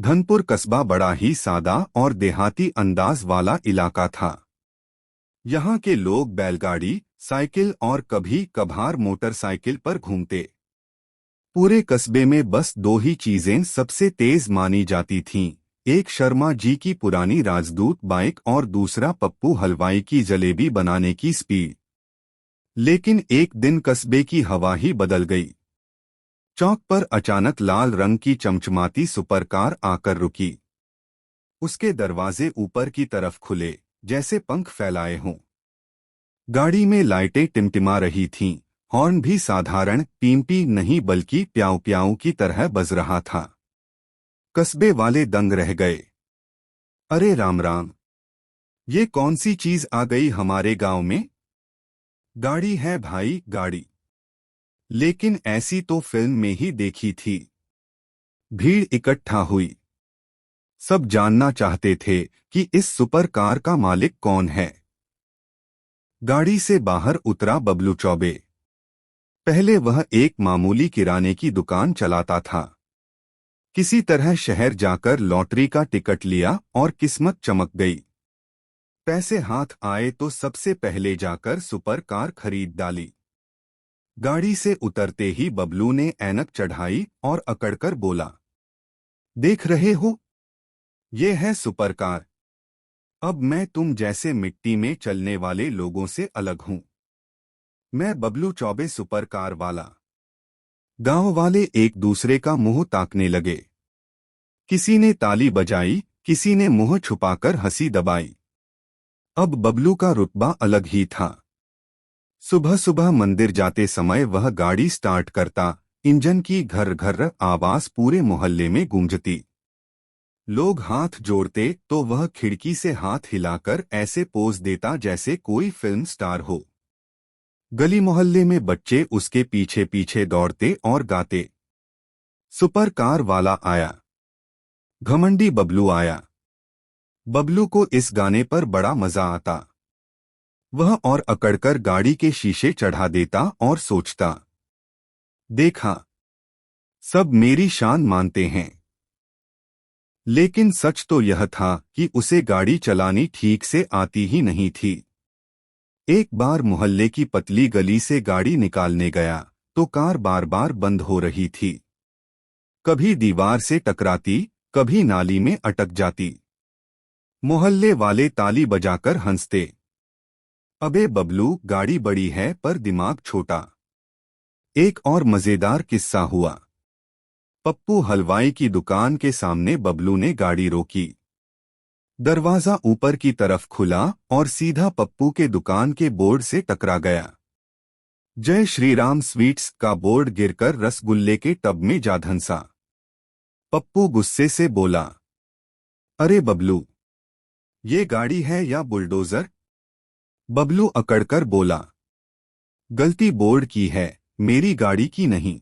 धनपुर कस्बा बड़ा ही सादा और देहाती अंदाज वाला इलाका था। यहाँ के लोग बैलगाड़ी, साइकिल और कभी कभार मोटरसाइकिल पर घूमते। पूरे कस्बे में बस दो ही चीजें सबसे तेज मानी जाती थीं, एक शर्मा जी की पुरानी राजदूत बाइक और दूसरा पप्पू हलवाई की जलेबी बनाने की स्पीड। लेकिन एक दिन कस्बे की हवा ही बदल गई। चौक पर अचानक लाल रंग की चमचमाती सुपरकार आकर रुकी। उसके दरवाजे ऊपर की तरफ खुले, जैसे पंख फैलाए हों। गाड़ी में लाइटें टिमटिमा रही थीं, हॉर्न भी साधारण पींपी नहीं बल्कि प्याऊ प्याऊ की तरह बज रहा था। कस्बे वाले दंग रह गए। अरे राम राम, ये कौन सी चीज आ गई हमारे गांव में? गाड़ी है भाई, गाड़ी। लेकिन ऐसी तो फिल्म में ही देखी थी। भीड़ इकट्ठा हुई। सब जानना चाहते थे कि इस सुपर कार का मालिक कौन है। गाड़ी से बाहर उतरा बबलू चौबे। पहले वह एक मामूली किराने की दुकान चलाता था। किसी तरह शहर जाकर लॉटरी का टिकट लिया और किस्मत चमक गई। पैसे हाथ आए तो सबसे पहले जाकर सुपर कार खरीद डाली। गाड़ी से उतरते ही बबलू ने ऐनक चढ़ाई और अकड़कर बोला, देख रहे हो, ये है सुपर कार। अब मैं तुम जैसे मिट्टी में चलने वाले लोगों से अलग हूं। मैं बबलू चौबे, सुपर कार वाला। गांव वाले एक दूसरे का मुंह ताकने लगे। किसी ने ताली बजाई, किसी ने मुंह छुपाकर हंसी दबाई। अब बबलू का रुतबा अलग ही था। सुबह सुबह मंदिर जाते समय वह गाड़ी स्टार्ट करता, इंजन की घर घर आवाज पूरे मोहल्ले में गूंजती। लोग हाथ जोड़ते तो वह खिड़की से हाथ हिलाकर ऐसे पोज देता जैसे कोई फिल्म स्टार हो। गली मोहल्ले में बच्चे उसके पीछे पीछे दौड़ते और गाते, सुपर कार वाला आया, घमंडी बबलू आया। बबलू को इस गाने पर बड़ा मजा आता। वह और अकड़कर गाड़ी के शीशे चढ़ा देता और सोचता, देखा, सब मेरी शान मानते हैं। लेकिन सच तो यह था कि उसे गाड़ी चलानी ठीक से आती ही नहीं थी। एक बार मोहल्ले की पतली गली से गाड़ी निकालने गया तो कार बार बार बंद हो रही थी। कभी दीवार से टकराती, कभी नाली में अटक जाती। मोहल्ले वाले ताली बजाकर हंसते। अबे बबलू, गाड़ी बड़ी है पर दिमाग छोटा। एक और मजेदार किस्सा हुआ। पप्पू हलवाई की दुकान के सामने बबलू ने गाड़ी रोकी। दरवाजा ऊपर की तरफ खुला और सीधा पप्पू के दुकान के बोर्ड से टकरा गया। जय श्री राम स्वीट्स का बोर्ड गिरकर रसगुल्ले के टब में जा धंसा। पप्पू गुस्से से बोला, अरे बबलू, ये गाड़ी है या बुलडोजर? बबलू अकड़कर बोला, गलती बोर्ड की है, मेरी गाड़ी की नहीं।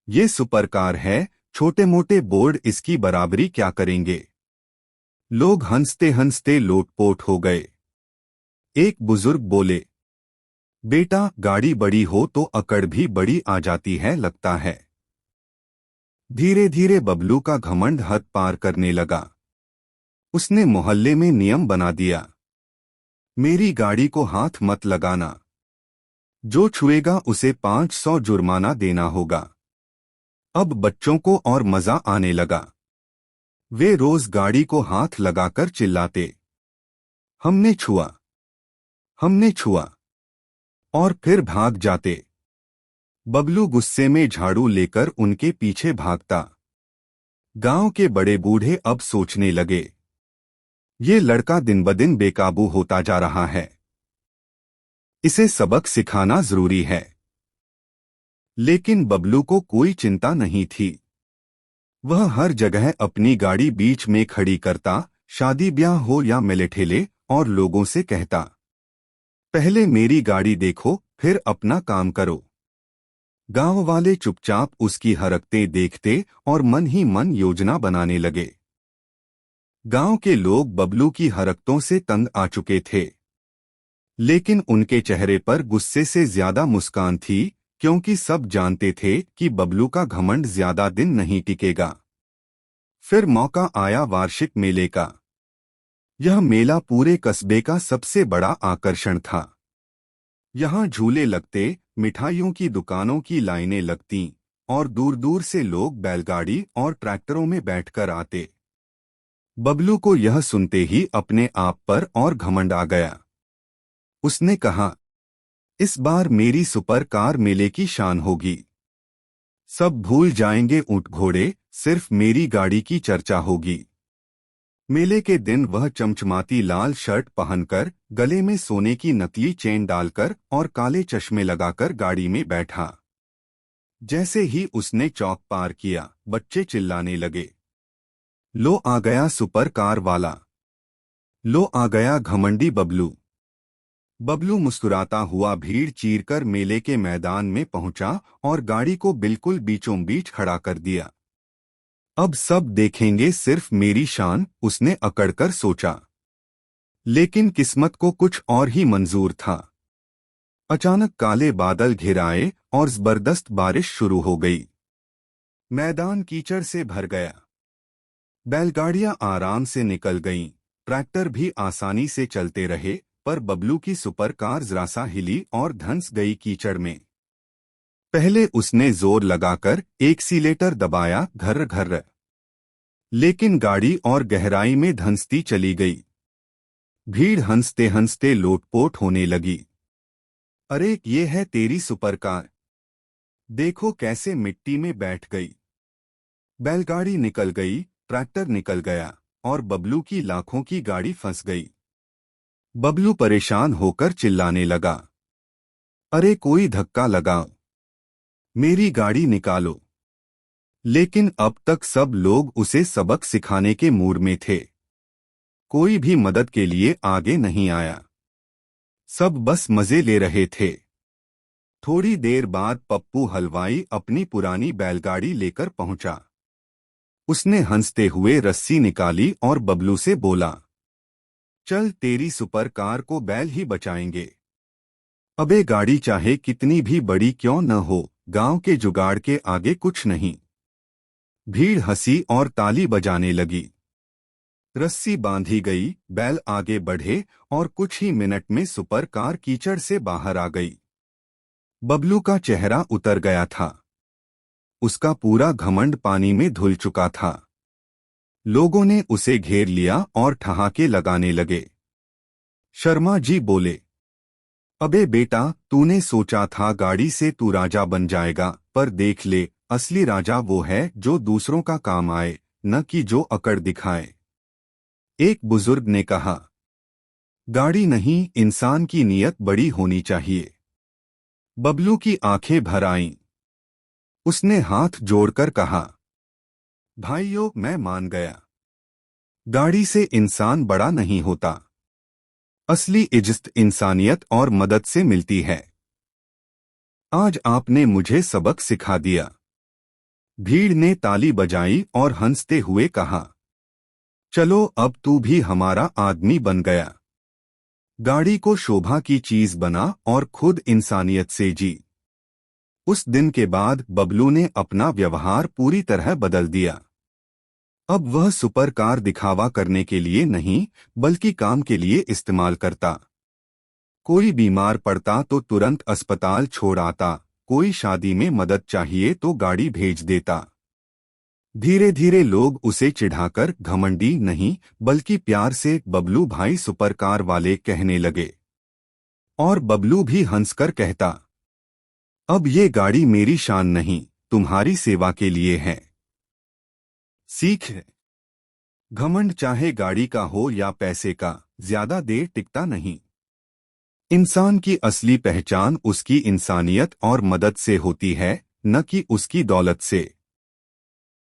ये सुपर कार है, छोटे मोटे बोर्ड इसकी बराबरी क्या करेंगे? लोग हंसते हंसते लोटपोट हो गए। एक बुजुर्ग बोले, बेटा, गाड़ी बड़ी हो तो अकड़ भी बड़ी आ जाती है लगता है। धीरे धीरे बबलू का घमंड हद पार करने लगा। उसने मोहल्ले में नियम बना दिया, मेरी गाड़ी को हाथ मत लगाना। जो छुएगा उसे 500 जुर्माना देना होगा। अब बच्चों को और मजा आने लगा। वे रोज गाड़ी को हाथ लगाकर चिल्लाते, हमने छुआ, हमने छुआ, और फिर भाग जाते। बबलू गुस्से में झाड़ू लेकर उनके पीछे भागता। गांव के बड़े बूढ़े अब सोचने लगे, ये लड़का दिन-ब-दिन बेकाबू होता जा रहा है, इसे सबक सिखाना जरूरी है। लेकिन बबलू को कोई चिंता नहीं थी। वह हर जगह अपनी गाड़ी बीच में खड़ी करता, शादी ब्याह हो या मेले ठेले, और लोगों से कहता, पहले मेरी गाड़ी देखो फिर अपना काम करो। गांव वाले चुपचाप उसकी हरकतें देखते और मन ही मन योजना बनाने लगे। गांव के लोग बबलू की हरकतों से तंग आ चुके थे, लेकिन उनके चेहरे पर गुस्से से ज्यादा मुस्कान थी, क्योंकि सब जानते थे कि बबलू का घमंड ज्यादा दिन नहीं टिकेगा। फिर मौका आया वार्षिक मेले का। यह मेला पूरे कस्बे का सबसे बड़ा आकर्षण था। यहाँ झूले लगते, मिठाइयों की दुकानों की लाइनें लगतीं और दूर दूर से लोग बैलगाड़ी और ट्रैक्टरों में बैठकर आते। बबलू को यह सुनते ही अपने आप पर और घमंड आ गया। उसने कहा, इस बार मेरी सुपर कार मेले की शान होगी। सब भूल जाएंगे ऊंट घोड़े, सिर्फ मेरी गाड़ी की चर्चा होगी। मेले के दिन वह चमचमाती लाल शर्ट पहनकर, गले में सोने की नकली चेन डालकर और काले चश्मे लगाकर गाड़ी में बैठा। जैसे ही उसने चौक पार किया, बच्चे चिल्लाने लगे, लो आ गया सुपर कार वाला, लो आ गया घमंडी बबलू। बबलू मुस्कुराता हुआ भीड़ चीरकर मेले के मैदान में पहुंचा और गाड़ी को बिल्कुल बीचों बीच खड़ा कर दिया। अब सब देखेंगे सिर्फ मेरी शान, उसने अकड़कर सोचा। लेकिन किस्मत को कुछ और ही मंजूर था। अचानक काले बादल घिर आए और जबरदस्त बारिश शुरू हो गई। मैदान कीचड़ से भर गया। बैलगाड़ियां आराम से निकल गईं, ट्रैक्टर भी आसानी से चलते रहे, पर बबलू की सुपर कार जरा सा हिली और धंस गई कीचड़ में। पहले उसने जोर लगाकर एक्सीलेटर दबाया, घर्र घर्र, लेकिन गाड़ी और गहराई में धंसती चली गई। भीड़ हंसते हंसते लोटपोट होने लगी। अरे ये है तेरी सुपर कार, देखो कैसे मिट्टी में बैठ गई। बैलगाड़ी निकल गई, ट्रैक्टर निकल गया और बबलू की लाखों की गाड़ी फंस गई। बबलू परेशान होकर चिल्लाने लगा, अरे कोई धक्का लगाओ, मेरी गाड़ी निकालो। लेकिन अब तक सब लोग उसे सबक सिखाने के मूड में थे। कोई भी मदद के लिए आगे नहीं आया। सब बस मजे ले रहे थे। थोड़ी देर बाद पप्पू हलवाई अपनी पुरानी बैलगाड़ी लेकर पहुंचा। उसने हंसते हुए रस्सी निकाली और बबलू से बोला, चल तेरी सुपर कार को बैल ही बचाएंगे। अबे गाड़ी चाहे कितनी भी बड़ी क्यों न हो, गांव के जुगाड़ के आगे कुछ नहीं। भीड़ हंसी और ताली बजाने लगी। रस्सी बांधी गई, बैल आगे बढ़े और कुछ ही मिनट में सुपर कार कीचड़ से बाहर आ गई। बबलू का चेहरा उतर गया था। उसका पूरा घमंड पानी में धुल चुका था। लोगों ने उसे घेर लिया और ठहाके लगाने लगे। शर्मा जी बोले, अबे बेटा, तूने सोचा था गाड़ी से तू राजा बन जाएगा, पर देख ले, असली राजा वो है जो दूसरों का काम आए, न कि जो अकड़ दिखाए। एक बुजुर्ग ने कहा, गाड़ी नहीं, इंसान की नीयत बड़ी होनी चाहिए। बबलू की आंखें भर आईं। उसने हाथ जोड़कर कहा, भाइयों मैं मान गया। गाड़ी से इंसान बड़ा नहीं होता। असली इज्जत इंसानियत और मदद से मिलती है। आज आपने मुझे सबक सिखा दिया। भीड़ ने ताली बजाई और हंसते हुए कहा, चलो अब तू भी हमारा आदमी बन गया। गाड़ी को शोभा की चीज बना और खुद इंसानियत से जी। उस दिन के बाद बबलू ने अपना व्यवहार पूरी तरह बदल दिया। अब वह सुपर कार दिखावा करने के लिए नहीं, बल्कि काम के लिए इस्तेमाल करता। कोई बीमार पड़ता तो तुरंत अस्पताल छोड़ आता, कोई शादी में मदद चाहिए तो गाड़ी भेज देता। धीरे धीरे लोग उसे चिढ़ाकर घमंडी नहीं, बल्कि प्यार से बबलू भाई सुपर कार वाले कहने लगे। और बबलू भी हंसकर कहता, अब ये गाड़ी मेरी शान नहीं, तुम्हारी सेवा के लिए है। सीख है, घमंड चाहे गाड़ी का हो या पैसे का, ज्यादा देर टिकता नहीं। इंसान की असली पहचान उसकी इंसानियत और मदद से होती है, न कि उसकी दौलत से।